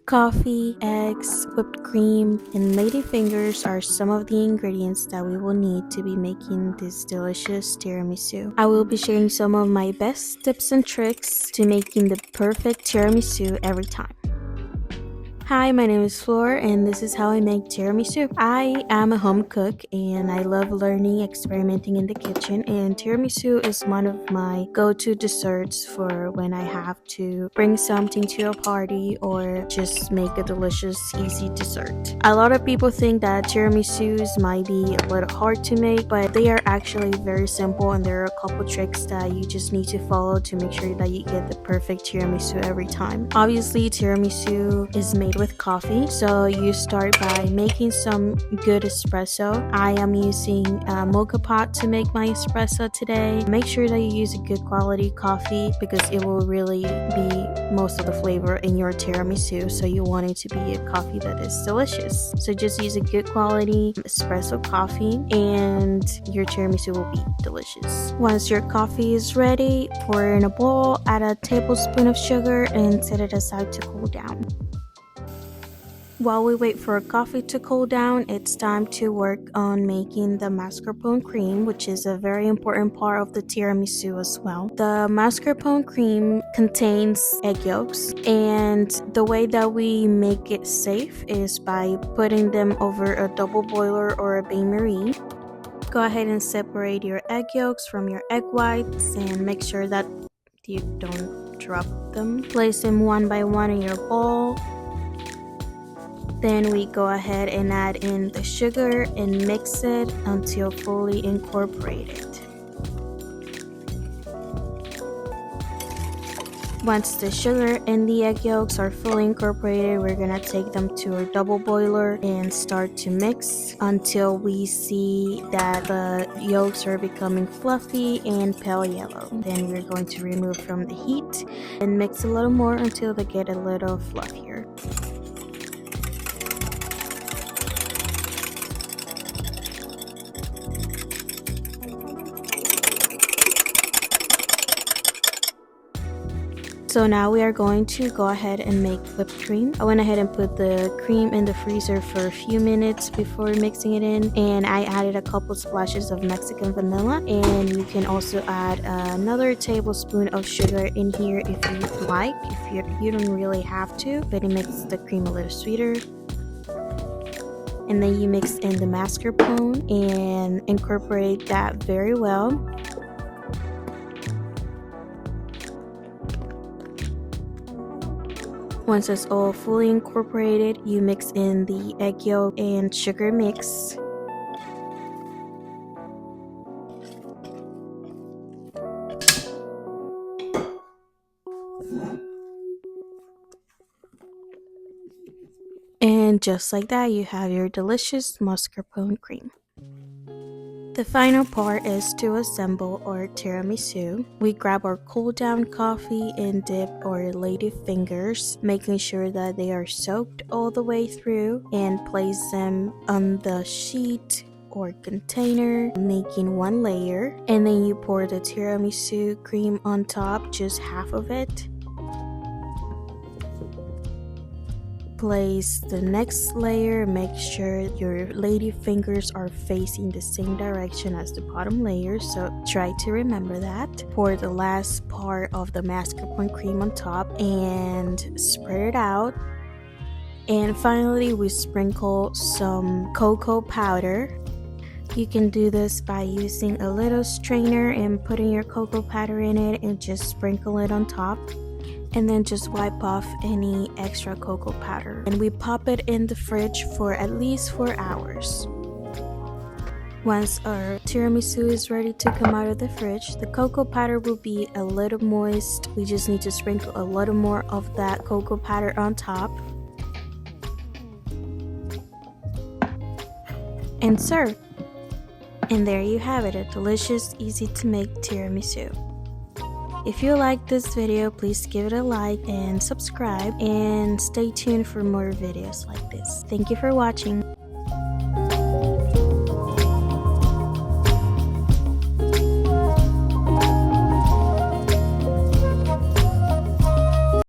Coffee, eggs, whipped cream, and ladyfingers are some of the ingredients that we will need to be making this delicious tiramisu. I will be sharing some of my best tips and tricks to making the perfect tiramisu every time. Hi, my name is Flor and this is how I make tiramisu. I am a home cook and I love learning, experimenting in the kitchen, and tiramisu is one of my go-to desserts for when I have to bring something to a party or just make a delicious, easy dessert. A lot of people think that tiramisus might be a little hard to make, but they are actually very simple, and there are a couple tricks that you just need to follow to make sure that you get the perfect tiramisu every time. Obviously, tiramisu is made with coffee, so you start by making some good espresso. I am using a mocha pot to make my espresso today. Make sure that you use a good quality coffee because it will really be most of the flavor in your tiramisu, so you want it to be a coffee that is delicious. So just use a good quality espresso coffee and your tiramisu will be delicious. Once your coffee is ready, pour it in a bowl, add a tablespoon of sugar and set it aside to cool down. While we wait for our coffee to cool down, it's time to work on making the mascarpone cream, which is a very important part of the tiramisu as well. The mascarpone cream contains egg yolks, and the way that we make it safe is by putting them over a double boiler or a bain-marie. Go ahead and separate your egg yolks from your egg whites and make sure that you don't drop them. Place them one by one in your bowl. Then we go ahead and add in the sugar and mix it until fully incorporated. Once the sugar and the egg yolks are fully incorporated, we're gonna take them to our double boiler and start to mix until we see that the yolks are becoming fluffy and pale yellow. Then we're going to remove from the heat and mix a little more until they get a little fluffier. So now we are going to go ahead and make whipped cream. I went ahead and put the cream in the freezer for a few minutes before mixing it in, and I added a couple splashes of Mexican vanilla, and you can also add another tablespoon of sugar in here if you like. If you don't really have to, but it makes the cream a little sweeter. And then you mix in the mascarpone and incorporate that very well. Once it's all fully incorporated, you mix in the egg yolk and sugar mix. And just like that, you have your delicious mascarpone cream. The final part is to assemble our tiramisu. We grab our cool down coffee and dip our ladyfingers, making sure that they are soaked all the way through, and place them on the sheet or container, making one layer, and then you pour the tiramisu cream on top, just half of it. Place the next layer, make sure your ladyfingers are facing the same direction as the bottom layer, so try to remember that. Pour the last part of the mascarpone cream on top and spread it out. And finally, we sprinkle some cocoa powder. You can do this by using a little strainer and putting your cocoa powder in it and just sprinkle it on top. And then just wipe off any extra cocoa powder. And we pop it in the fridge for at least 4 hours. Once our tiramisu is ready to come out of the fridge, the cocoa powder will be a little moist. We just need to sprinkle a little more of that cocoa powder on top. And serve. And there you have it, a delicious, easy to make tiramisu. If you like this video, please give it a like and subscribe, and stay tuned for more videos like this. Thank you for watching.